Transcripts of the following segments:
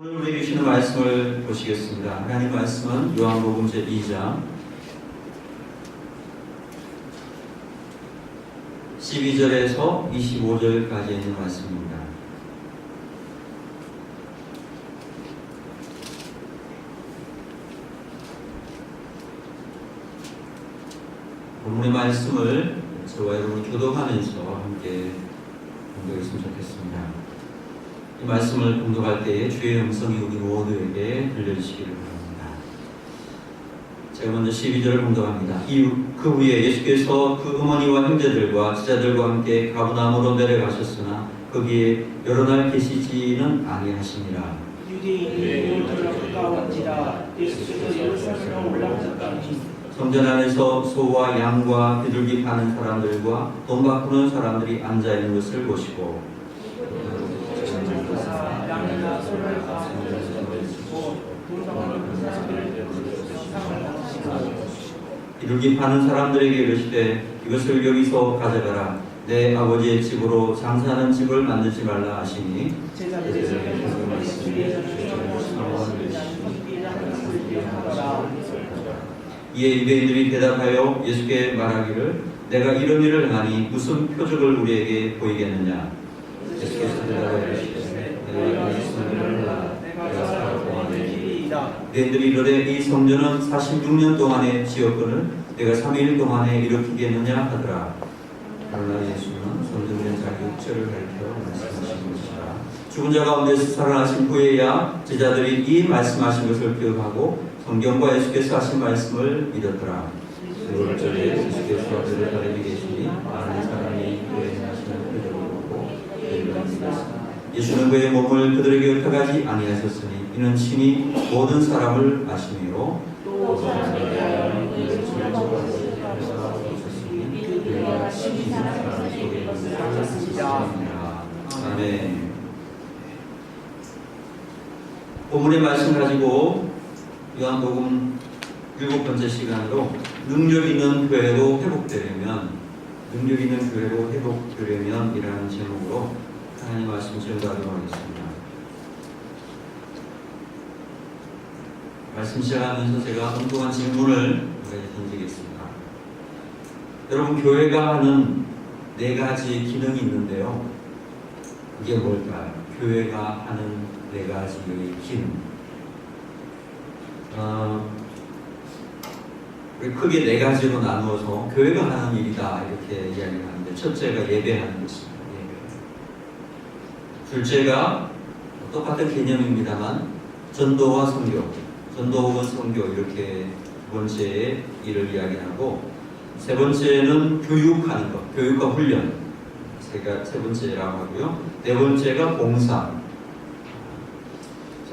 오늘 우리에게 주시는 말씀을 보시겠습니다. 하나님 말씀은 요한복음 제2장 12절에서 25절까지 있는 말씀입니다. 본문의 말씀을 저와 여러분 교독하면서 함께 공독했으면 좋겠습니다. 이 말씀을 공독할 때에 주의 음성이 우리 모두에게 들려주시기를 바랍니다. 제가 먼저 12절을 공독합니다. 그 후에 예수께서 그 어머니와 형제들과 제자들과 함께 가버나움으로 내려가셨으나 거기에 여러 날 계시지는 아니하시니라. 유대인이 가까운지라 예수께서 예루살렘으로 올라오셨다니 성전 안에서 소와 양과 비둘기 파는 사람들과 돈 바꾸는 사람들이 앉아 있는 것을 보시고 양이나 소를 가지고 비둘기 파는 사람들에게 이르시되 이것을 여기서 가져가라. 내 아버지의 집으로 장사하는 집을 만들지 말라 하시니 이에 유대인들이 대답하여 예수께 말하기를 내가 이런 일을 행하니 무슨 표적을 우리에게 보이겠느냐. 예수께서 대답하여 이르시되 내가 예수를 너희들이 이르되 이 성전은 46년 동안에 지었거늘 내가 3일 동안에 일으키겠느냐 하더라. 그러나 예수는 성전된 자기 육체를 가리켜 말씀하신 것이라. 죽은 자 가운데서 살아나신 후에야 제자들이 이 말씀하신 것을 기억하고 성경과 예수께서 하신 말씀을 믿었더라. 그 절에 예수께서 그를 가리켜 계시니 많은 사람이 그의 행하시는 표적을 보고 그를 믿었으나 예수는 그의 몸을 그들에게 흩어가지 아니하셨으니 이는 친히 모든 사람을 아심이요 또 사람에 대하여 그를 절정하고 있었으니 그가 신이 사람 속에 살았습니다. 아멘. 본문의 말씀 가지고 요한복음 7번째 시간으로 능력 있는 교회로 회복되려면 이라는 제목으로 하나님 말씀 전달하도록 하겠습니다. 말씀 시작하면서 제가 엉뚱한 질문을 던지겠습니다. 여러분, 교회가 하는 4가지 기능이 있는데요. 이게 뭘까요? 교회가 하는 4가지의 기능. 크게 4가지로 나누어서 교회가 하는 일이다 이렇게 이야기를 하는데, 첫째가 예배하는 것입니다. 둘째가 똑같은 개념입니다만 전도와 선교, 전도 혹은 선교 이렇게 두 번째의 일을 이야기하고, 세 번째는 교육하는 것, 교육과 훈련, 세 번째라고 하고요. 네 번째가 봉사.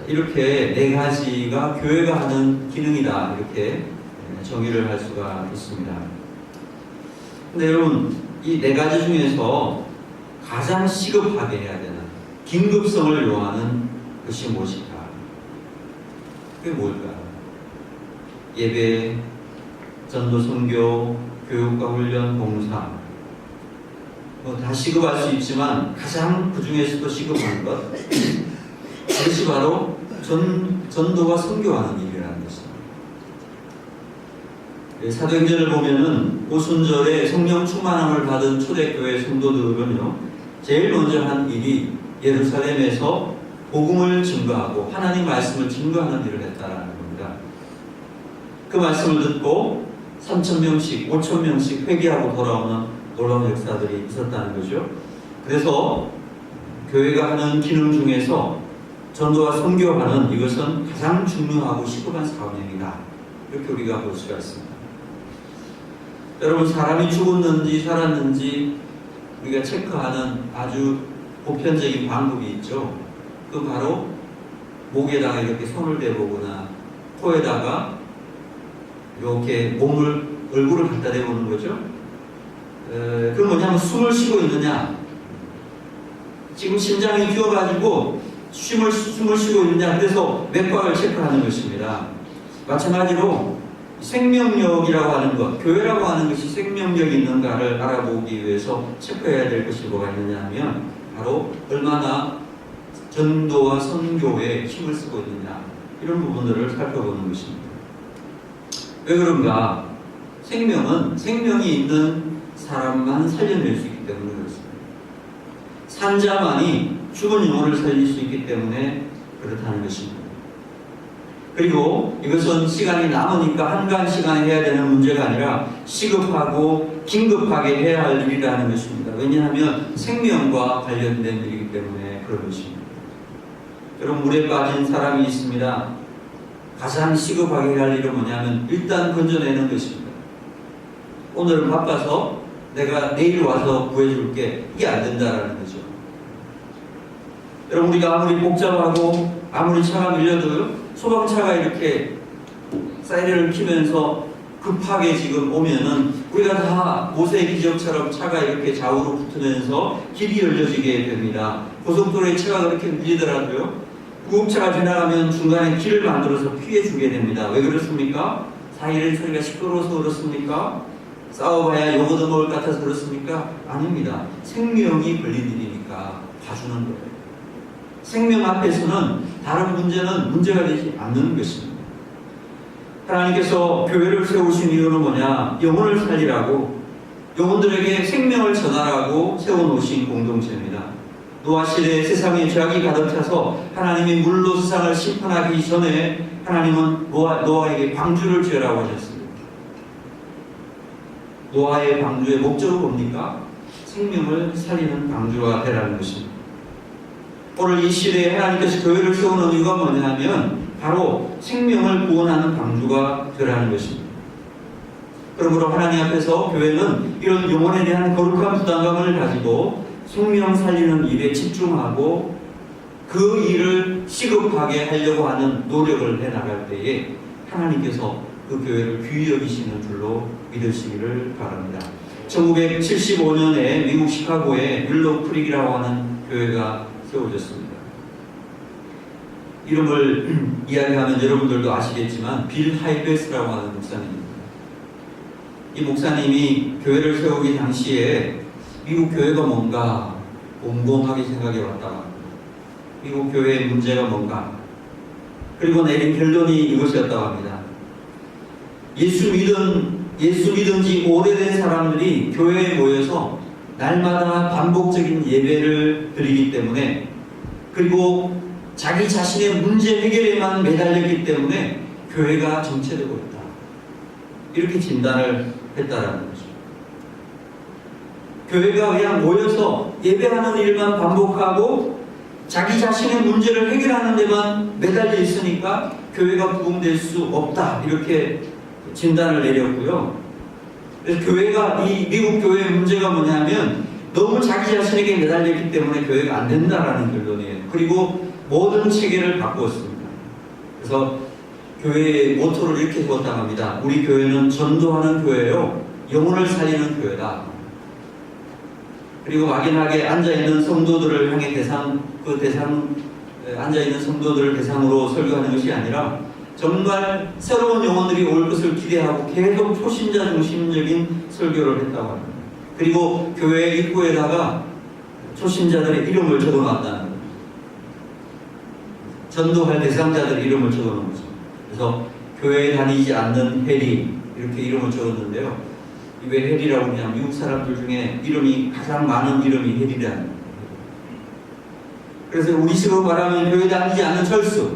이렇게 4가지가 교회가 하는 기능이다 이렇게 정의를 할 수가 있습니다. 근데 여러분, 이 4가지 중에서 가장 시급하게 해야 되는 긴급성을 요하는 것이 무엇일까? 그게 뭘까요? 예배, 전도, 선교, 교육과 훈련, 봉사. 다 시급할 수 있지만 가장 그 중에서도 시급한 것, 그것이 바로 전도와 선교하는 일이라는 것입니다. 사도행전을 보면은 오순절에 성령 충만함을 받은 초대교회 성도들은요, 제일 먼저 한 일이 예루살렘에서 복음을 증거하고 하나님 말씀을 증거하는 일을 했다라는 겁니다. 그 말씀을 듣고 3,000명씩, 5,000명씩 회개하고 돌아오는 놀라운 역사들이 있었다는 거죠. 그래서 교회가 하는 기능 중에서 전도와 선교하는 이것은 가장 중요하고 시급한 사명이다. 이렇게 우리가 볼 수가 있습니다. 여러분, 사람이 죽었는지 살았는지 우리가 체크하는 아주 보편적인 방법이 있죠. 그 바로 목에다가 이렇게 손을 대보거나 코에다가 이렇게 얼굴을 갖다 대보는 거죠. 그럼 뭐냐면 숨을 쉬고 있느냐, 지금 심장이 뛰어가지고 숨을 쉬고 있느냐, 그래서 맥박을 체크하는 것입니다. 마찬가지로 생명력이라고 하는 것, 교회라고 하는 것이 생명력이 있는가를 알아보기 위해서 체크해야 될 것이 뭐가 있느냐 하면 바로 얼마나 전도와 선교에 힘을 쓰고 있느냐, 이런 부분들을 살펴보는 것입니다. 왜 그런가? 생명은 생명이 있는 사람만 살려낼 수 있기 때문에 그렇습니다. 산자만이 죽은 영혼을 살릴 수 있기 때문에 그렇다는 것입니다. 그리고 이것은 시간이 남으니까 한가한 시간에 해야 되는 문제가 아니라 시급하고 긴급하게 해야 할 일이라는 것입니다. 왜냐하면 생명과 관련된 일이기 때문에 그런 것입니다. 여러분, 물에 빠진 사람이 있습니다. 가장 시급하게 해야 할 일은 뭐냐면 일단 건져내는 것입니다. 오늘 바빠서 내가 내일 와서 구해줄게, 이게 안 된다라는 거죠. 여러분, 우리가 아무리 복잡하고 아무리 차가 밀려도 소방차가 이렇게 사이렌을 키면서 급하게 지금 오면은 우리가 다 모세의 기적처럼 차가 이렇게 좌우로 붙으면서 길이 열려지게 됩니다. 고속도로에 차가 그렇게 밀리더라도요, 구급차가 지나가면 중간에 길을 만들어서 피해주게 됩니다. 왜 그렇습니까? 사이렌 소리가 시끄러워서 그렇습니까? 싸워봐야 욕 얻어먹을 것 같아서 그렇습니까? 아닙니다. 생명이 걸린 일이니까 봐주는 거예요. 생명 앞에서는 다른 문제는 문제가 되지 않는 것입니다. 하나님께서 교회를 세우신 이유는 뭐냐? 영혼을 살리라고, 영혼들에게 생명을 전하라고 세워놓으신 공동체입니다. 노아 시대에 세상에 죄악이 가득 차서 하나님이 물로 세상을 심판하기 전에 하나님은 노아에게 방주를 지으라고 하셨습니다. 노아의 방주의 목적은 뭡니까? 생명을 살리는 방주가 되라는 것입니다. 오늘 이 시대에 하나님께서 교회를 세우는 이유가 뭐냐면 바로 생명을 구원하는 방주가 되라는 것입니다. 그러므로 하나님 앞에서 교회는 이런 영혼에 대한 거룩한 부담감을 가지고 생명 살리는 일에 집중하고 그 일을 시급하게 하려고 하는 노력을 해나갈 때에 하나님께서 그 교회를 귀히 여기시는 줄로 믿으시기를 바랍니다. 1975년에 미국 시카고에 윌로우 크릭이라고 하는 교회가 세워졌습니다. 이름을 이야기하면 여러분들도 아시겠지만 빌 하이베스라고 하는 목사님입니다. 이 목사님이 교회를 세우기 당시에 미국 교회가 뭔가 곰곰하게 생각해 왔다가 미국 교회의 문제가 뭔가, 그리고 내린 결론이 이것이었다고 합니다. 예수 믿은 지 오래된 사람들이 교회에 모여서 날마다 반복적인 예배를 드리기 때문에, 그리고 자기 자신의 문제 해결에만 매달렸기 때문에 교회가 정체되고 있다, 이렇게 진단을 했다라는 거죠. 교회가 그냥 모여서 예배하는 일만 반복하고 자기 자신의 문제를 해결하는 데만 매달려 있으니까 교회가 부흥될 수 없다, 이렇게 진단을 내렸고요. 그래서 교회가, 이 미국 교회의 문제가 뭐냐면 너무 자기 자신에게 매달렸기 때문에 교회가 안 된다라는 결론이에요. 그리고 모든 체계를 바꾸었습니다. 그래서 교회의 모토를 이렇게 세웠다고 합니다. 우리 교회는 전도하는 교회요, 영혼을 살리는 교회다. 그리고 막연하게 앉아있는 성도들을 향해 앉아있는 성도들을 대상으로 설교하는 것이 아니라 정말 새로운 영혼들이 올 것을 기대하고 계속 초신자 중심적인 설교를 했다고 합니다. 그리고 교회 입구에다가 초신자들의 이름을 적어놨다는 거예요. 전도할 대상자들의 이름을 적어놓은 거죠. 그래서 교회에 다니지 않는 해리, 이렇게 이름을 적었는데요. 왜 해리라고 그러냐면 미국 사람들 중에 이름이 가장 많은 이름이 해리라는 거예요. 그래서 우리식으로 말하면 교회 다니지 않는 철수,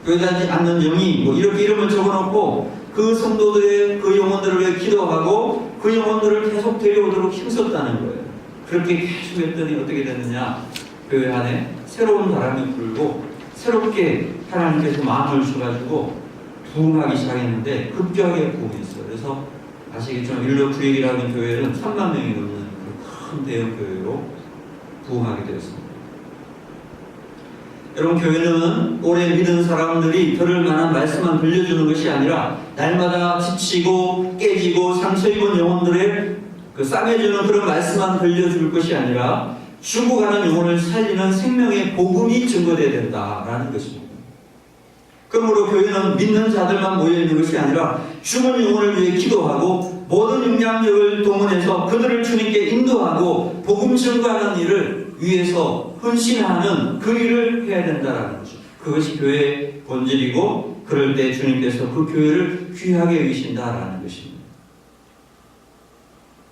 교회 다니지 않는 영이, 뭐 이렇게 이름을 적어놓고 그 성도들의 그 영혼들을 위해 기도하고 그 영혼들을 계속 데려오도록 힘썼다는 거예요. 그렇게 계속 했더니 어떻게 됐느냐? 교회 안에 새로운 바람이 불고 새롭게 하나님께서 마음을 주가지고 부흥하기 시작했는데 급격하게 부흥했어요. 그래서 아시겠지만 윌로우 크릭이라는 교회는 3만 명이 넘는 큰 대형 교회로 부흥하게 되었습니다. 여러분, 교회는 오래 믿은 사람들이 들을 만한 말씀만 들려주는 것이 아니라 날마다 지치고 깨지고 상처 입은 영혼들의 싸매주는 그런 말씀만 들려줄 것이 아니라 죽어가는 영혼을 살리는 생명의 복음이 증거되어야 된다라는 것입니다. 그러므로 교회는 믿는 자들만 모여있는 것이 아니라 죽은 영혼을 위해 기도하고 모든 영향력을 동원해서 그들을 주님께 인도하고 복음 증거하는 일을 위해서 헌신하는 그 일을 해야 된다는 거죠. 그것이 교회의 본질이고 그럴 때 주님께서 그 교회를 귀하게 여기신다라는 것입니다.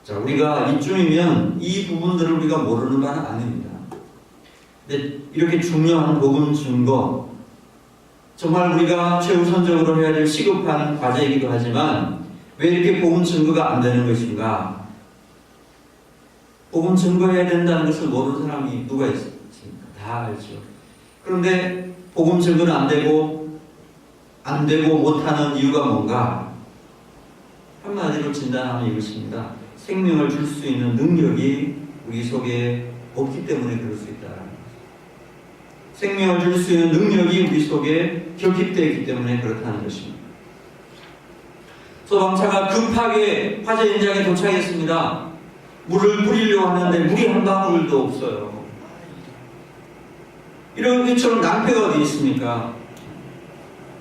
자, 우리가 이쯤이면 이 부분들을 우리가 모르는 바는 아닙니다. 근데 이렇게 중요한 복음 증거, 정말 우리가 최우선적으로 해야 될 시급한 과제이기도 하지만 왜 이렇게 복음 증거가 안 되는 것인가? 복음 증거해야 된다는 것을 모르는 사람이 누가 있습니까? 다 알죠. 그런데 복음 증거는 안 되고 못하는 이유가 뭔가? 한마디로 진단하면 이것입니다. 생명을 줄 수 있는 능력이 우리 속에 없기 때문에 그럴 수 있다. 생명을 줄 수 있는 능력이 우리 속에 결핍되어 있기 때문에 그렇다는 것입니다. 소방차가 급하게 화재 현장에 도착했습니다. 물을 뿌리려고 하는데 물이 한 방울도 없어요. 이런 것처럼 낭패가 어디 있습니까?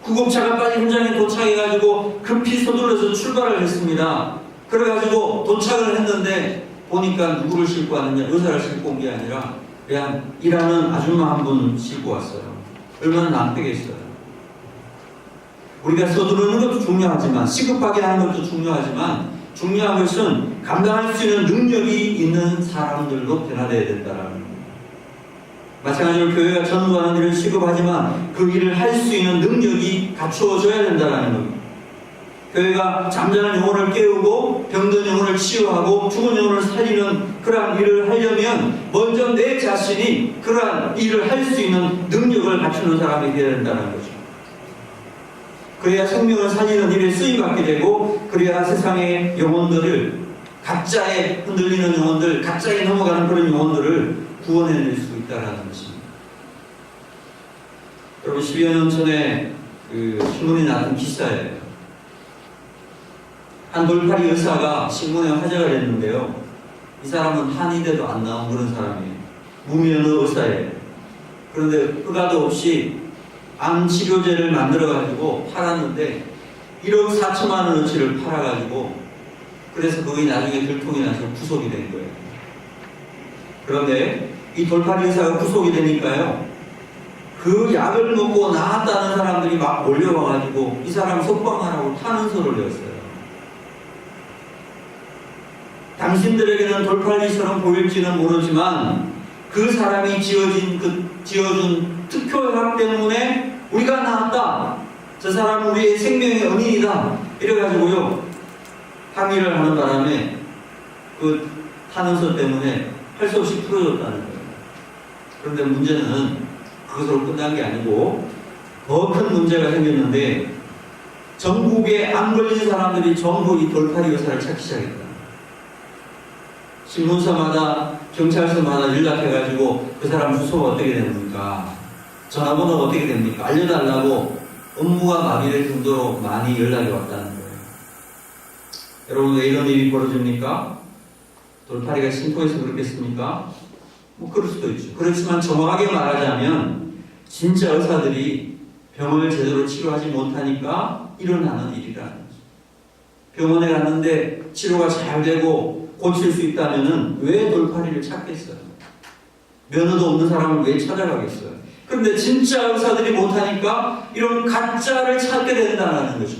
구급차가 빨리 현장에 도착해가지고 급히 서둘러서 출발을 했습니다. 그래가지고 도착을 했는데 보니까 누구를 싣고 왔느냐, 의사를 싣고 온 게 아니라 그냥 일하는 아줌마 한 분 싣고 왔어요. 얼마나 낭패겠어요. 우리가 서두르는 것도 중요하지만, 시급하게 하는 것도 중요하지만, 중요한 것은 감당할 수 있는 능력이 있는 사람들로 변화되어야 된다는 거예요. 마찬가지로 교회가 전도하는 일을 시급하지만 그 일을 할 수 있는 능력이 갖추어져야 된다는 겁니다. 교회가 잠자는 영혼을 깨우고 병든 영혼을 치유하고 죽은 영혼을 살리는 그러한 일을 하려면 먼저 내 자신이 그러한 일을 할 수 있는 능력을 갖추는 사람이 되어야 된다는 거죠. 그래야 생명을 살리는 일에 쓰임받게 되고 그래야 세상의 영혼들을, 가짜에 흔들리는 영혼들, 가짜에 넘어가는 그런 영혼들을 구원해낼 수 있다는 것입니다. 여러분 10여 년 전에 신문에 나왔던 기사예요. 한 돌팔이 의사가 신문에 화제가 됐는데요. 이 사람은 한의대도 안 나온 그런 사람이에요. 무면허 의사예요. 그런데 허가도 없이 암 치료제를 만들어가지고 팔았는데 1억 4천만 원어치를 팔아가지고 그래서 거기 나중에 들통이 나서 구속이 된 거예요. 그런데 이 돌팔이 의사가 구속이 되니까요, 그 약을 먹고 나았다는 사람들이 막 몰려와가지고 이 사람 석방하라고 탄원서를 냈어요. 당신들에게는 돌팔이처럼 보일지는 모르지만 그 사람이 지어준 특효약 때문에 우리가 나았다. 저 사람은 우리의 생명의 은인이다. 이래가지고요, 항의를 하는 바람에 그 탄원서 때문에 할 수 없이 풀어졌다는 거예요. 그런데 문제는 그것으로 끝난 게 아니고 더 큰 문제가 생겼는데 전국에 암 걸린 사람들이 전부 이 돌팔이 의사를 찾기 시작했다. 신문사마다 경찰서마다 연락해가지고 그 사람 주소가 어떻게 됩니까? 전화번호가 어떻게 됩니까? 알려달라고 업무가 마비될 정도로 많이 연락이 왔다는 거예요. 여러분 왜 이런 일이 벌어집니까? 돌팔이가 신고해서 그렇겠습니까? 뭐 그럴 수도 있죠. 그렇지만 정확하게 말하자면 진짜 의사들이 병을 제대로 치료하지 못하니까 일어나는 일이라는 거죠. 병원에 갔는데 치료가 잘 되고 고칠 수 있다면은 왜 돌팔이를 찾겠어요? 면허도 없는 사람을 왜 찾아가겠어요? 그런데 진짜 의사들이 못하니까 이런 가짜를 찾게 된다는 거죠.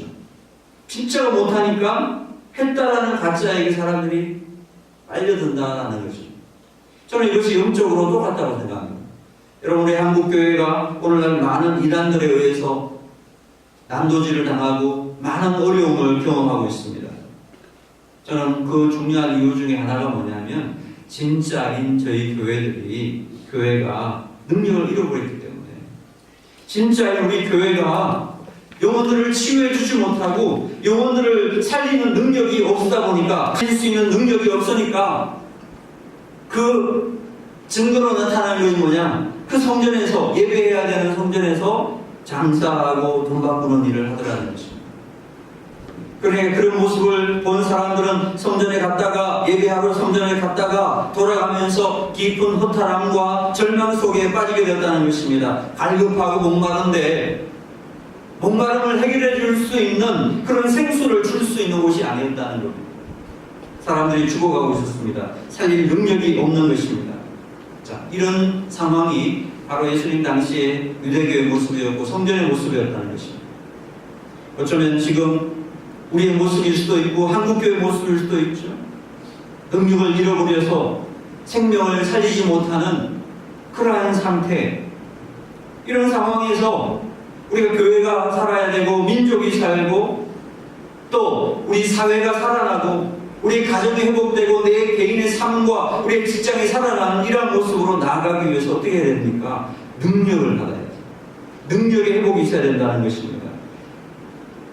진짜가 못하니까 했다라는 가짜에게 사람들이 빨려든다는 거죠. 저는 이것이 영적으로 똑같다고 생각합니다. 여러분의 한국교회가 오늘날 많은 이단들에 의해서 난도질을 당하고 많은 어려움을 경험하고 있습니다. 저는 그 중요한 이유 중에 하나가 뭐냐면 진짜인 저희 교회가 능력을 잃어버렸기 때문에, 진짜인 우리 교회가 영혼들을 치유해 주지 못하고 영혼들을 살리는 능력이 없다 보니까, 할 수 있는 능력이 없으니까 그 증거로 나타나는 것이 뭐냐? 그 성전에서, 예배해야 되는 성전에서 장사하고 돈 바꾸는 일을 하더라는 것입니다. 그러니까 그런 모습을 본 사람들은 성전에 갔다가, 예배하러 성전에 갔다가 돌아가면서 깊은 허탈함과 절망 속에 빠지게 되었다는 것입니다. 갈급하고 목마른데 목마름을 해결해 줄 수 있는 그런 생수를 줄 수 있는 곳이 아니었다는 겁니다. 사람들이 죽어가고 있었습니다. 살릴 능력이 없는 것입니다. 자, 이런 상황이 바로 예수님 당시의 유대교의 모습이었고 성전의 모습이었다는 것입니다. 어쩌면 지금 우리의 모습일 수도 있고 한국교회의 모습일 수도 있죠. 능력을 잃어버려서 생명을 살리지 못하는 그러한 상태, 이런 상황에서 우리가 교회가 살아야 되고 민족이 살고 또 우리 사회가 살아나고 우리 가정이 회복되고 내 개인의 삶과 우리의 직장이 살아나는 이러한 모습으로 나아가기 위해서 어떻게 해야 됩니까? 능력을 받아야죠. 능력의 회복이 있어야 된다는 것입니다.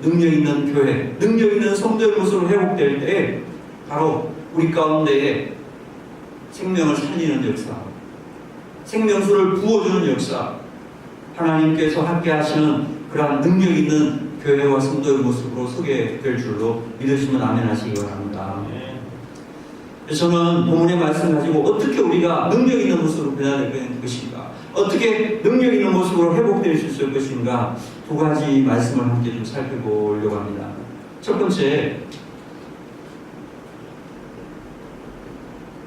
능력 있는 교회, 능력 있는 성도의 모습으로 회복될 때 바로 우리 가운데에 생명을 살리는 역사, 생명수를 부어주는 역사, 하나님께서 함께 하시는 그러한 능력 있는 교회와 성도의 모습으로 서게 될 줄로 믿으시면 아멘 하시기 바랍니다. 저는 본문의 말씀 가지고 어떻게 우리가 능력 있는 모습으로 변화될 것인가, 어떻게 능력 있는 모습으로 회복될 수 있을 것인가, 두 가지 말씀을 함께 좀 살펴보려고 합니다. 첫 번째,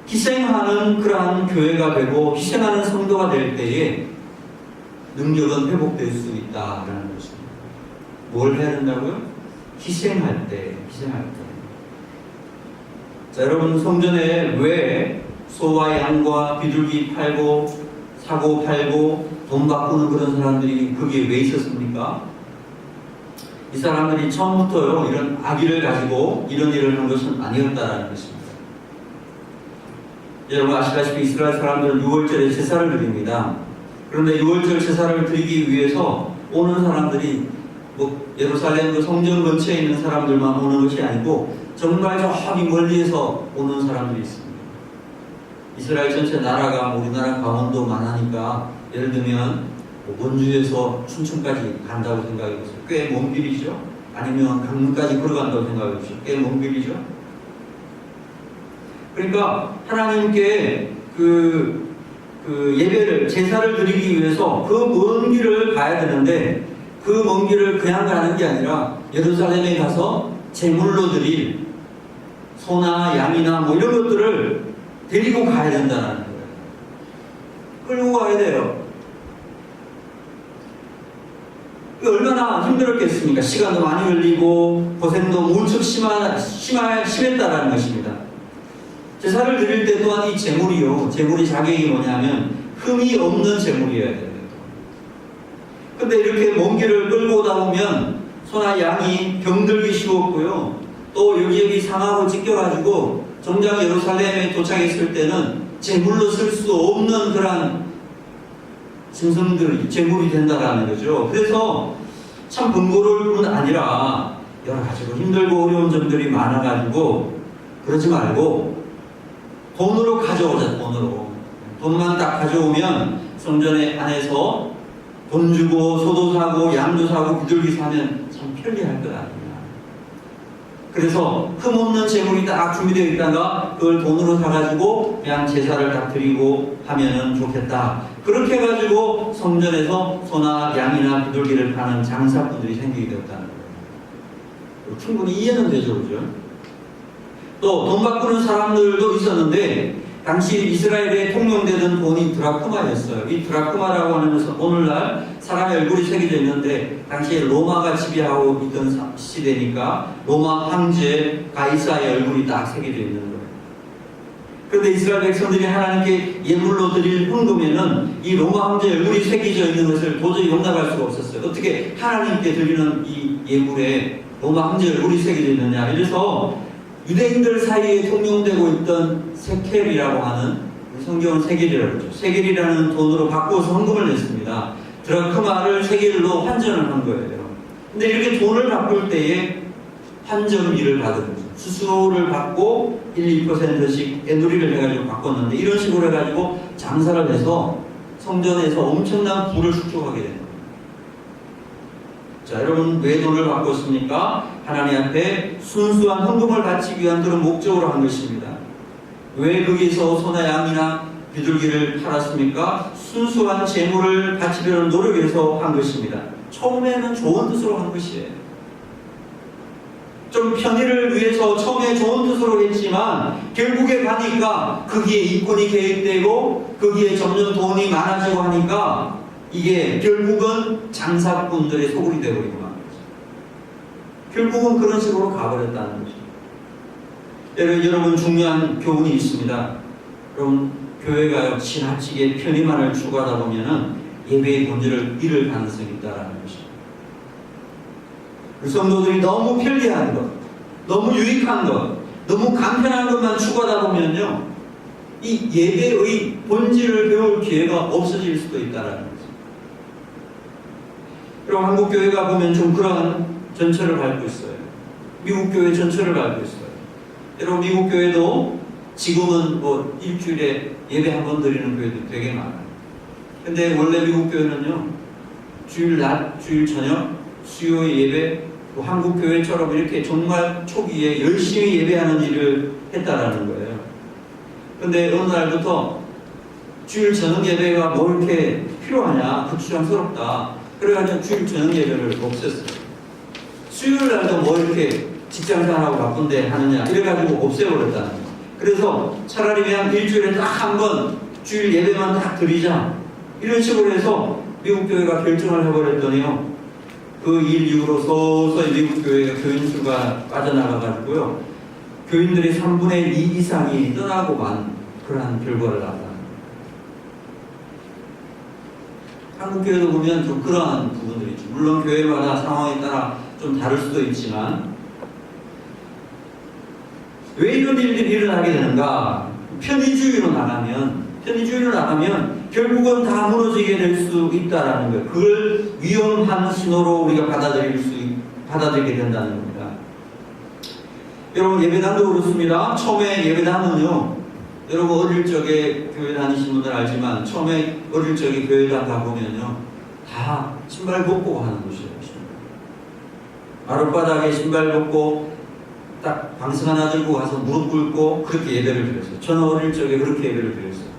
희생하는 그러한 교회가 되고 희생하는 성도가 될 때에 능력은 회복될 수 있다라는 것입니다. 뭘 해야 된다고요? 희생할 때. 자, 여러분, 성전에 왜 소와 양과 비둘기 팔고 사고 팔고 돈 바꾸는 그런 사람들이 거기에 왜 있었습니까? 이 사람들이 처음부터요 이런 악의를 가지고 이런 일을 한 것은 아니었다라는 것입니다. 여러분 아시다시피 이스라엘 사람들은 6월절에 제사를 드립니다. 그런데 6월절 제사를 드리기 위해서 오는 사람들이 예루살렘 그 성전 근처에 있는 사람들만 오는 것이 아니고 정말 저기 멀리에서 오는 사람들이 있습니다. 이스라엘 전체 나라가 우리나라 강원도만 하니까 예를 들면 원주에서 춘천까지 간다고 생각해 보세요. 꽤 먼 길이죠. 아니면 강릉까지 걸어간다고 생각해 보세요. 꽤 먼 길이죠. 그러니까 하나님께 그 예배를 제사를 드리기 위해서 그 먼 길을 가야 되는데 그 먼 길을 그냥 가는 게 아니라 예루살렘에 가서 제물로 드릴 소나 양이나 뭐 이런 것들을 데리고 가야 된다는 거예요. 끌고 가야 돼요. 얼마나 힘들었겠습니까? 시간도 많이 걸리고 고생도 무척 심했다라는 것입니다. 제사를 드릴 때 또한 이 제물이 자격이 뭐냐면 흠이 없는 제물이어야 돼요. 근데 이렇게 먼 길을 끌고 오다 보면 소나 양이 병들기 쉬웠고요. 또 여기저기 상하고 찢겨가지고 정작 예루살렘에 도착했을 때는 제물로 쓸 수 없는 그런 짐승들이 제물이 된다라는 거죠. 그래서 참 번거로울 뿐 아니라 여러 가지로 힘들고 어려운 점들이 많아가지고 그러지 말고 돈으로 가져오자. 돈만 딱 가져오면 성전에 안에서 돈 주고 소도 사고 양도 사고 비둘기 사면 참 편리할 것 아니냐. 그래서 흠없는 제물이 딱 준비되어 있다가 그걸 돈으로 사가지고 그냥 제사를 딱 드리고 하면은 좋겠다. 그렇게 해가지고 성전에서 소나 양이나 비둘기를 파는 장사꾼들이 생기게 되었다는 거예요. 충분히 이해는 되죠, 그죠? 또 돈 바꾸는 사람들도 있었는데 당시 이스라엘에 통용되던 돈이 드라크마였어요. 이 드라크마라고 하는 것은 오늘날 사람의 얼굴이 새겨져 있는데 당시에 로마가 지배하고 있던 시대니까 로마 황제 가이사의 얼굴이 딱 새겨져 있는 거예요. 그런데 이스라엘 백성들이 하나님께 예물로 드릴 헌금에는 이 로마 황제의 얼굴이 새겨져 있는 것을 도저히 용납할 수가 없었어요. 어떻게 하나님께 드리는 이 예물에 로마 황제의 얼굴이 새겨져 있느냐. 이래서 유대인들 사이에 통용되고 있던 세켈이라고 하는, 성경은 세겔이라고 그러죠. 세겔이라는 돈으로 바꾸어서 헌금을 냈습니다. 드라크마를 세겔로 환전을 한 거예요. 근데 이렇게 돈을 바꿀 때에 환전비를 받은 거죠. 수수료를 받고 1, 2%씩 애누리를 해가지고 바꿨는데 이런 식으로 해가지고 장사를 해서 성전에서 엄청난 부를 축적하게 됩니다. 자, 여러분 왜 돈을 바꿨습니까? 하나님 앞에 순수한 헌금을 바치기 위한 그런 목적으로 한 것입니다. 왜 거기서 소나 양이나 비둘기를 팔았습니까? 순수한 재물을 바치려는 노력에서 한 것입니다. 처음에는 좋은 뜻으로 한 것이에요. 좀 편의를 위해서 처음에 좋은 뜻으로 했지만 결국에 가니까 거기에 이권이 개입되고 거기에 점점 돈이 많아지고 하니까 이게 결국은 장사꾼들의 소굴이 되어버리고 만 거죠. 결국은 그런 식으로 가버렸다는 거죠. 여러분 중요한 교훈이 있습니다. 여러분 교회가 지나치게 편의만을 추구하다 보면은 예배의 본질을 잃을 가능성이 있다는 것입니다. 성도들이 너무 편리한 것, 너무 유익한 것, 너무 간편한 것만 추구하다 보면요, 이 예배의 본질을 배울 기회가 없어질 수도 있다는 거죠. 그럼 한국 교회가 보면 좀 그러한 전철을 밟고 있어요. 미국 교회 전철을 밟고 있어요. 여러분 미국 교회도 지금은 뭐 일주일에 예배 한 번 드리는 교회도 되게 많아요. 근데 원래 미국 교회는요, 주일 낮, 주일 저녁, 수요일 예배, 또 한국 교회처럼 이렇게 정말 초기에 열심히 예배하는 일을 했다라는 거예요. 근데 어느 날부터 주일 저녁 예배가 뭐 이렇게 필요하냐, 극추장스럽다. 그래가지고 주일 저녁 예배를 없앴어요. 수요일 날도 뭐 이렇게 직장생활하고 바쁜데 하느냐, 이래가지고 없애버렸다는 거예요. 그래서 차라리 그냥 일주일에 딱 한 번 주일 예배만 딱 드리자, 이런 식으로 해서 미국 교회가 결정을 해버렸더니요, 그 일 이후로 서서히 미국 교회가 교인 수가 빠져나가가지고요, 교인들의 3분의 2 이상이 떠나고만 그러한 결과를 낳았다. 한국 교회도 보면 좀 그러한 부분들이 있죠. 물론 교회마다 상황에 따라 좀 다를 수도 있지만, 왜 이런 일들이 일어나게 되는가? 편의주의로 나가면 결국은 다 무너지게 될 수 있다라는 거예요. 그걸 위험한 신호로 우리가 받아들이게 된다는 겁니다. 여러분 예배당도 그렇습니다. 처음에 예배당은요, 여러분 어릴 적에 교회 다니신 분들 알지만 처음에 어릴 적에 교회당 가보면요, 다 신발 벗고 하는 곳이에요. 마룻바닥에 신발 벗고 딱 방석 하나 들고 가서 무릎 꿇고 그렇게 예배를 드렸어요. 저는 어릴 적에 그렇게 예배를 드렸어요.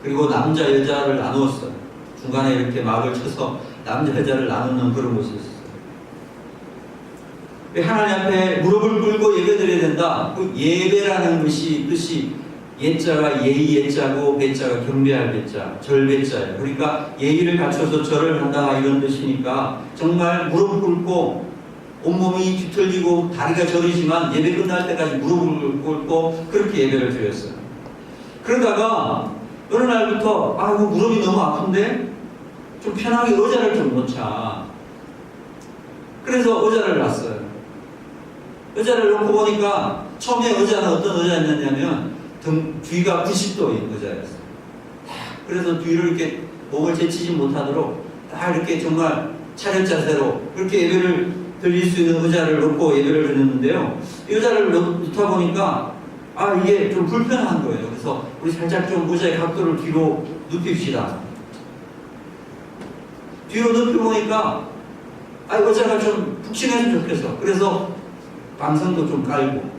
그리고 남자 여자를 나누었어요. 중간에 이렇게 막을 쳐서 남자 여자를 나누는 그런 곳이 있었어요. 하나님 앞에 무릎을 꿇고 예배 드려야 된다. 그 예배라는 뜻이 예자가 예의 예자고 배자가 경배할 배자, 절배자예요. 그러니까 예의를 갖춰서 절을 한다 이런 뜻이니까 정말 무릎 꿇고 온몸이 뒤틀리고 다리가 저리지만 예배 끝날 때까지 무릎을 꿇고 그렇게 예배를 드렸어요. 그러다가 어느 날부터 아이고 무릎이 너무 아픈데 좀 편하게 의자를 좀 놓자. 그래서 의자를 놨어요. 의자를 놓고 보니까 처음에 의자는 어떤 의자였냐면 등 뒤가 90도인 의자였어요. 그래서 뒤를 이렇게 몸을 제치지 못하도록 딱 이렇게 정말 차렷 자세로 그렇게 예배를 드릴 수 있는 의자를 놓고 예배를 드렸는데요. 이 의자를 놓다 보니까 이게 좀 불편한 거예요. 그래서 우리 살짝 좀 의자의 각도를 뒤로 눕힙시다. 뒤로 눕혀보니까 의자가 좀 푹신했으면 좋겠어. 그래서 방선도 좀 깔고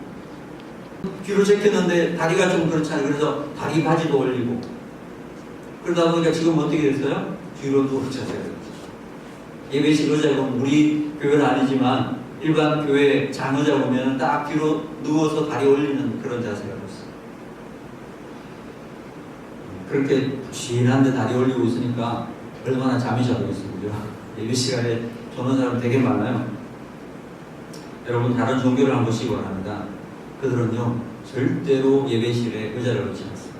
뒤로 제꼈는데 다리가 좀 그렇잖아요. 그래서 다리 바지도 올리고 그러다 보니까 지금 어떻게 됐어요? 뒤로 누워있어요. 예배실 의자가 우리 교회는 아니지만 일반 교회 장의자 보면 딱 뒤로 누워서 다리 올리는 그런 자세가 됐어요. 그렇게 푹신한데 다리 올리고 있으니까 얼마나 잠이 잘 오겠습니까? 예배 시간에 조는 사람 되게 많아요. 여러분 다른 종교를 한번 보시기 바랍니다. 그들은요 절대로 예배실에 의자를 놓지 않습니다.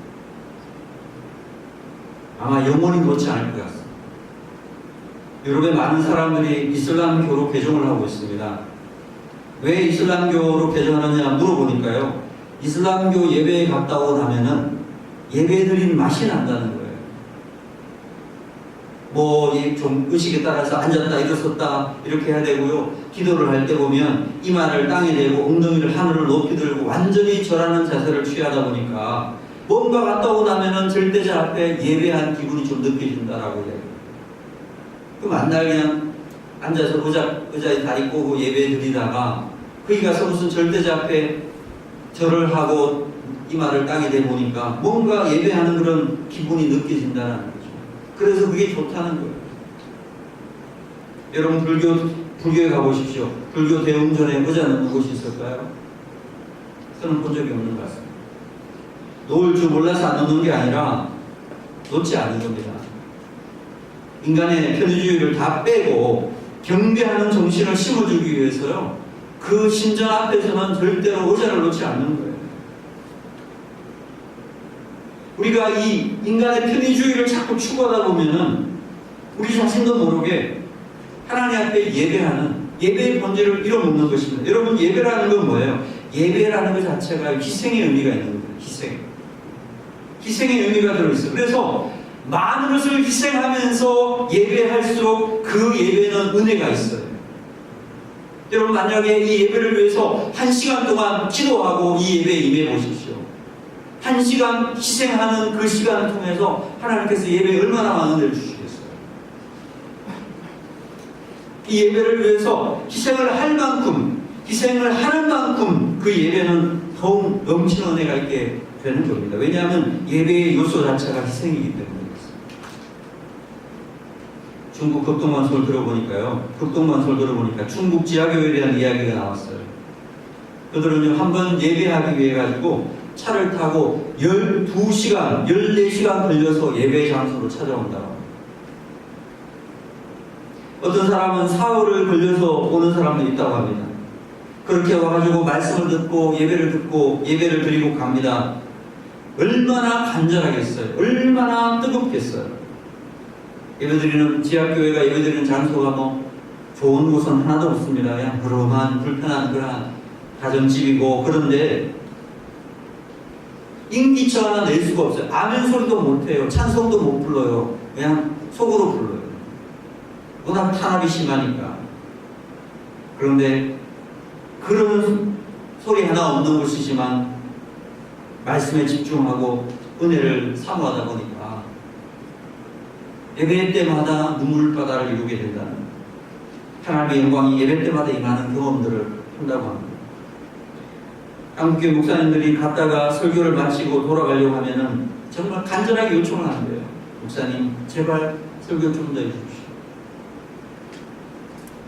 아마 영원히 놓지 않을 것 같습니다. 유럽의 많은 사람들이 이슬람교로 개종을 하고 있습니다. 왜 이슬람교로 개종하느냐 물어보니까요, 이슬람교 예배에 갔다 오고 나면은 예배드린 맛이 난다는 거예요. 좀 의식에 따라서 앉았다 일어섰다 이렇게 해야 되고요. 기도를 할 때 보면 이마를 땅에 대고 엉덩이를 하늘을 높이 들고 완전히 절하는 자세를 취하다 보니까 뭔가 갔다 오고 나면은 절대자 앞에 예배한 기분이 좀 느껴진다라고 해요. 그럼 만날 그냥 앉아서 의자에 다리 꼬고 예배 드리다가 거기 가서 무슨 절대자 앞에 절을 하고 이마를 땅에 대보니까 뭔가 예배하는 그런 기분이 느껴진다는 거죠. 그래서 그게 좋다는 거예요. 여러분 불교에 가보십시오. 불교 대웅전에 의자는 누구시 있을까요? 저는 본 적이 없는 것 같습니다. 놓을 줄 몰라서 안 놓는 게 아니라 놓지 않은 겁니다. 인간의 편의주의를 다 빼고 경배하는 정신을 심어주기 위해서요. 그 신전 앞에서는 절대로 의자를 놓지 않는 거예요. 우리가 이 인간의 편의주의를 자꾸 추구하다 보면은 우리 자신도 모르게 하나님 앞에 예배하는 예배의 본질을 잃어먹는 것입니다. 여러분, 예배라는 건 뭐예요? 예배라는 것 자체가 희생의 의미가 있는 거예요. 희생의 의미가 들어있어요. 그래서 많은 것을 희생하면서 예배할수록 그 예배는 은혜가 있어요. 여러분, 만약에 이 예배를 위해서 1시간 동안 기도하고 이 예배에 임해 보십시오. 1시간 희생하는 그 시간을 통해서 하나님께서 예배에 얼마나 많은 은혜를 주시겠어요. 이 예배를 위해서 희생을 할 만큼, 희생을 하는 만큼 그 예배는 더욱 넘치는 은혜가 있게 되는 겁니다. 왜냐하면 예배의 요소 자체가 희생이기 때문에. 중국 극동반설 들어보니까 중국 지하교회에 대한 이야기가 나왔어요. 그들은요, 한번 예배하기 위해 가지고 차를 타고 12시간, 14시간 걸려서 예배 장소로 찾아온다고. 어떤 사람은 사흘을 걸려서 오는 사람도 있다고 합니다. 그렇게 와가지고 말씀을 듣고 예배를 드리고 갑니다. 얼마나 간절하겠어요. 얼마나 뜨겁겠어요. 예배드리는 지하교회가 예배드리는 장소가 뭐 좋은 곳은 하나도 없습니다. 그냥 그러한 불편한 그런 가정집이고, 그런데 인기처 하나 낼 수가 없어요. 아멘 소리도 못해요. 찬송도 못 불러요. 그냥 속으로 불러요. 워낙 탄압이 심하니까. 그런데 그런 소리 하나 없는 곳이지만 말씀에 집중하고 은혜를 사모하다 보니까 예배 때마다 눈물바다를 이루게 된다는, 하나님의 영광이 예배 때마다 임하는 경험들을 한다고 합니다. 한국교회 목사님들이 갔다가 설교를 마치고 돌아가려고 하면은 정말 간절하게 요청을 하는데요. 목사님, 제발 설교 좀 더 해주십시오.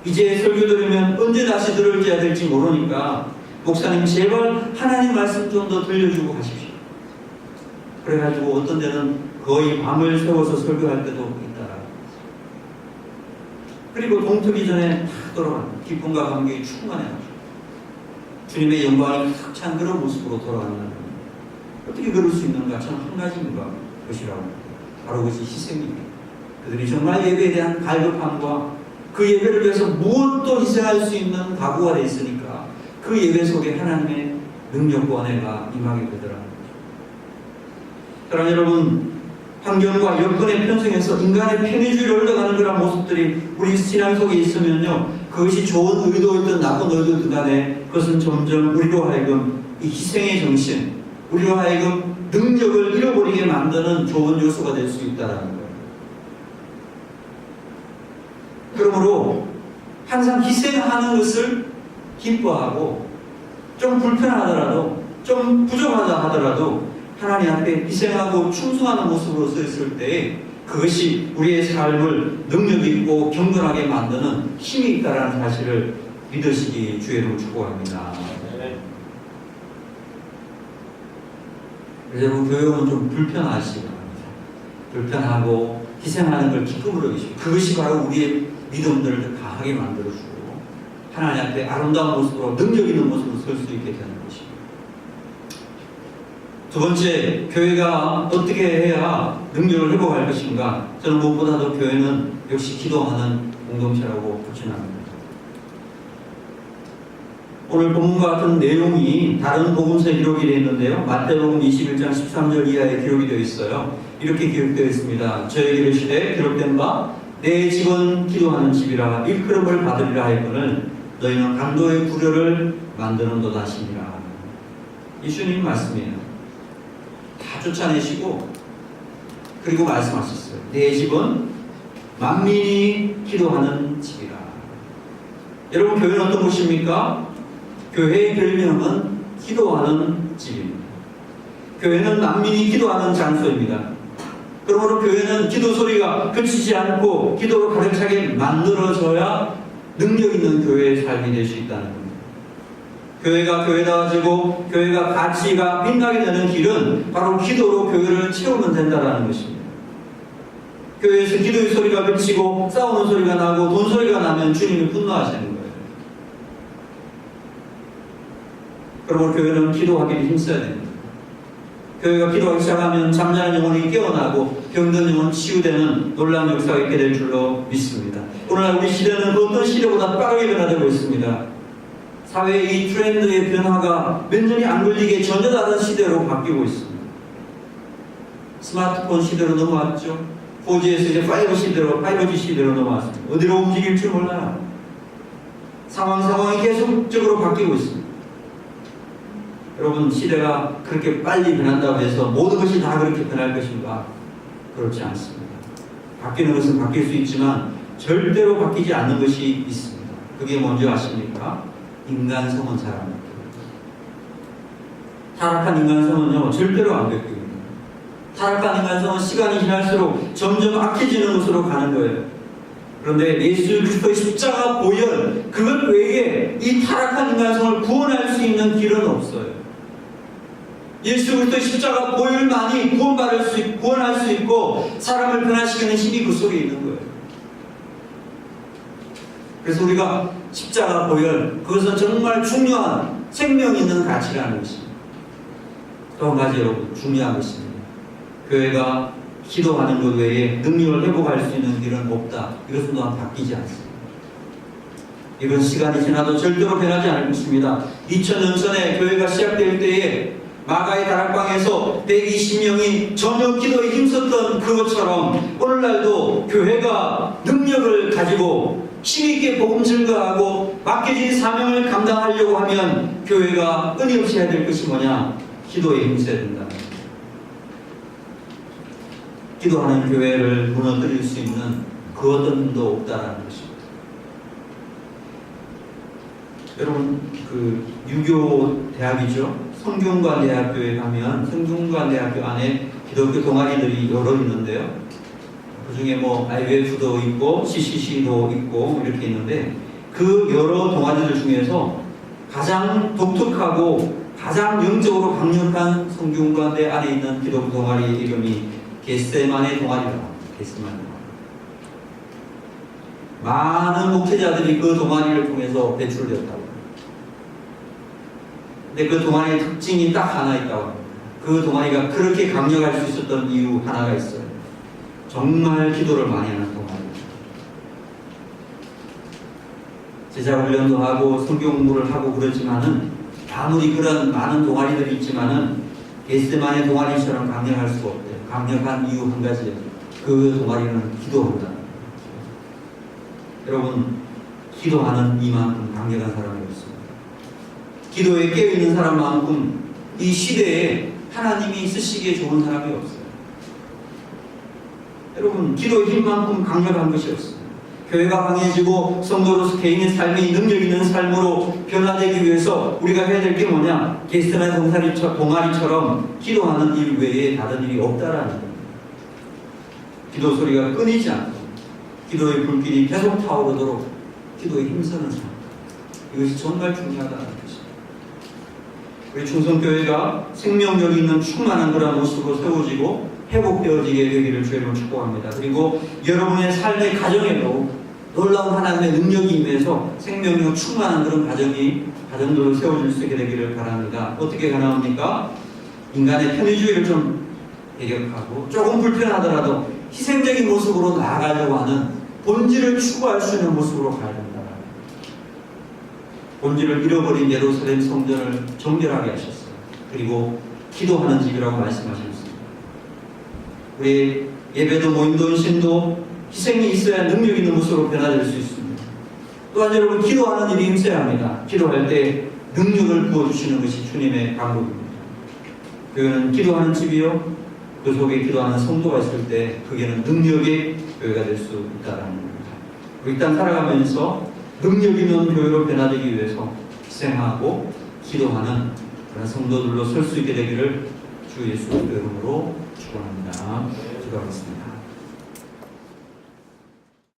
이제 설교 들으면 언제 다시 들을지야 될지 모르니까 목사님, 제발 하나님 말씀 좀 더 들려주고 가십시오. 그래가지고 어떤 데는 거의 밤을 새워서 설교할 때도 있더라. 그리고 동트기 전에 탁 돌아갑니다. 기쁨과 감격이 충만해가지고 주님의 영광이 탁 찬 그런 모습으로 돌아가는. 어떻게 그럴 수 있는가? 저는 한 가지인가 것이라고. 바로 그것이 희생입니다. 그들이 정말 예배에 대한 갈급함과 그 예배를 위해서 무엇도 희생할 수 있는 각오가 되어 있으니까 그 예배 속에 하나님의 능력과 은혜가 임하게 되더라고요. 사랑하는 여러분, 환경과 여건에 편승해서 인간의 편의주의를 얻어가는 그런 모습들이 우리 신앙 속에 있으면요, 그것이 좋은 의도였든 나쁜 의도든 간에 그것은 점점 우리로 하여금 이 희생의 정신, 우리로 하여금 능력을 잃어버리게 만드는 좋은 요소가 될 수 있다는 거예요. 그러므로 항상 희생하는 것을 기뻐하고, 좀 불편하더라도, 좀 부족하다 하더라도 하나님 앞에 희생하고 충성하는 모습으로 서 있을 때 그것이 우리의 삶을 능력 있고 경건하게 만드는 힘이 있다는 사실을 믿으시기 주의 이름으로 축복합니다. 그래서 여러분, 교회 오면 좀 불편하시기 바랍니다. 불편하고 희생하는 걸 기쁨으로 여기시고, 그것이 바로 우리의 믿음들을 강하게 만들어주고 하나님 앞에 아름다운 모습으로 능력 있는 모습으로 설 수 있게 되는 것입니다. 두 번째, 교회가 어떻게 해야 능력을 회복할 것인가? 저는 무엇보다도 교회는 역시 기도하는 공동체라고 부친합니다. 오늘 본문과 같은 내용이 다른 복음서에 기록이 되어 있는데요. 마태복음 21장 13절 이하에 기록이 되어 있어요. 이렇게 기록되어 있습니다. 저에게 이르시되 기록된 바 내 집은 기도하는 집이라 일컬음을 받으리라 하였거늘 너희는 강도의 구려를 만드는도다 하시니라. 예수님 말씀이에요. 다 쫓아내시고 그리고 말씀하셨어요. 내 집은 만민이 기도하는 집이라. 여러분, 교회는 어떤 곳입니까? 교회의 별명은 기도하는 집입니다. 교회는 만민이 기도하는 장소입니다. 그러므로 교회는 기도 소리가 그치지 않고 기도로 가득 차게 만들어져야 능력 있는 교회의 삶이 될 수 있다는 겁니다. 교회가 교회다워지고 교회가 가치가 빛나게 되는 길은 바로 기도로 교회를 채우면 된다는 것입니다. 교회에서 기도의 소리가 그치고 싸우는 소리가 나고 돈 소리가 나면 주님이 분노하시는 거예요. 그러므로 교회는 기도하기를 힘써야 됩니다. 교회가 기도하기 시작하면 잠자는 영혼이 깨어나고 병든 영혼 치유되는 놀라운 역사가 있게 될 줄로 믿습니다. 오늘날 우리 시대는 그 어떤 시대보다 빠르게 변화되고 있습니다. 사회의 이 트렌드의 변화가 몇 년이 안 걸리게 전혀 다른 시대로 바뀌고 있습니다. 스마트폰 시대로 넘어왔죠. 4G에서 이제 5G 시대로 넘어왔습니다. 어디로 움직일 줄 몰라요. 상황이 계속적으로 바뀌고 있습니다. 여러분, 시대가 그렇게 빨리 변한다고 해서 모든 것이 다 그렇게 변할 것인가? 그렇지 않습니다. 바뀌는 것은 바뀔 수 있지만 절대로 바뀌지 않는 것이 있습니다. 그게 뭔지 아십니까? 인간성은 잘 안 바뀝니다. 타락한 인간성은요, 절대로 안 바뀝니다. 타락한 인간성은 시간이 지날수록 점점 악해지는 것으로 가는 거예요. 그런데 예수 그리스도의 십자가 보혈, 그것 외에 이 타락한 인간성을 구원할 수 있는 길은 없어요. 예수 그리스도의 십자가 보혈만이 구원할 수 있고 사람을 변화시키는 힘이 그 속에 있는 거예요. 그래서 우리가 십자가 보혈, 그것은 정말 중요한 생명 있는 가치라는 것입니다. 또 한 가지 여러분, 중요한 것입니다. 교회가 기도하는 것 외에 능력을 회복할 수 있는 길은 없다. 이것은 또한 바뀌지 않습니다. 이건 시간이 지나도 절대로 변하지 않을 것입니다. 2000년 전에 교회가 시작될 때에 마가의 다락방에서 120명이 전혀 기도에 힘썼던 그것처럼 오늘날도 교회가 능력을 가지고 힘있게 복음 증거하고 맡겨진 사명을 감당하려고 하면 교회가 끊임없이 해야 될 것이 뭐냐? 기도에 힘써야 된다. 기도하는 교회를 무너뜨릴 수 있는 그 어떤 힘도 없다는 것입니다. 여러분, 그 유교 대학이죠. 성균관대학교에 가면 성균관대학교 안에 기독교 동아리들이 여러 있는데요. 그 중에 뭐 IWF도 있고 CCC도 있고 이렇게 있는데 그 여러 동아리들 중에서 가장 독특하고 가장 영적으로 강력한 성균관대 안에 있는 기독교 동아리 이름이 겟세마네 동아리다. 겟세마네 동아리. 많은 목회자들이 그 동아리를 통해서 배출되었다고. 근데 그 동아리의 특징이 딱 하나 있다고 합니다. 그 동아리가 그렇게 강력할 수 있었던 이유 하나가 있어요. 정말 기도를 많이 하는 동아리입니다. 제자 훈련도 하고 성경 공부를 하고 그러지만은 아무리 그런 많은 동아리들이 있지만은 겟세마네 동아리처럼 강력할 수가 없대요. 강력한 이유 한 가지예요. 그 동아리는 기도합니다. 여러분, 기도하는 이만큼 강력한 사람이 없습니다. 기도에 깨어있는 사람만큼 이 시대에 하나님이 쓰시기에 좋은 사람이 없어요. 여러분, 기도의 힘만큼 강력한 것이 없습니다. 교회가 강해지고 성도로서 개인의 삶이 능력 있는 삶으로 변화되기 위해서 우리가 해야 될 게 뭐냐? 겟세마네 동아리처럼 기도하는 일 외에 다른 일이 없다라는 겁니다. 기도 소리가 끊이지 않고 기도의 불길이 계속 타오르도록 기도에 힘쓰는 삶. 이것이 정말 중요하다는 것입니다. 우리 충성교회가 생명력 있는 충만한 그런 모습으로 세워지고 회복되어지게 되기를 주님으로 축복합니다. 그리고 여러분의 삶의 가정에도 놀라운 하나님의 능력이 임해서 생명력 충만한 그런 가정들로 세워질 수 있게 되기를 바랍니다. 어떻게 가능합니까? 인간의 편의주의를 좀 배격하고 조금 불편하더라도 희생적인 모습으로 나아가려고 하는 본질을 추구할 수 있는 모습으로 가야 된다. 본질을 잃어버린 예루살렘 성전을 정결하게 하셨어요. 그리고 기도하는 집이라고 말씀하셨습니다. 우리 예배도 모임도 신도 희생이 있어야 능력 있는 모습으로 변화될 수 있습니다. 또한 여러분, 기도하는 일이 힘써야 합니다. 기도할 때 능력을 부어주시는 것이 주님의 방법입니다. 교회는 기도하는 집이요, 그 속에 기도하는 성도가 있을 때 그게는 능력의 교회가 될 수 있다는 겁니다. 우리 이 땅 살아가면서 능력 있는 교회로 변화되기 위해서 희생하고 기도하는 그런 성도들로 설 수 있게 되기를 주 예수의 이름으로 축원합니다. 기도하겠습니다.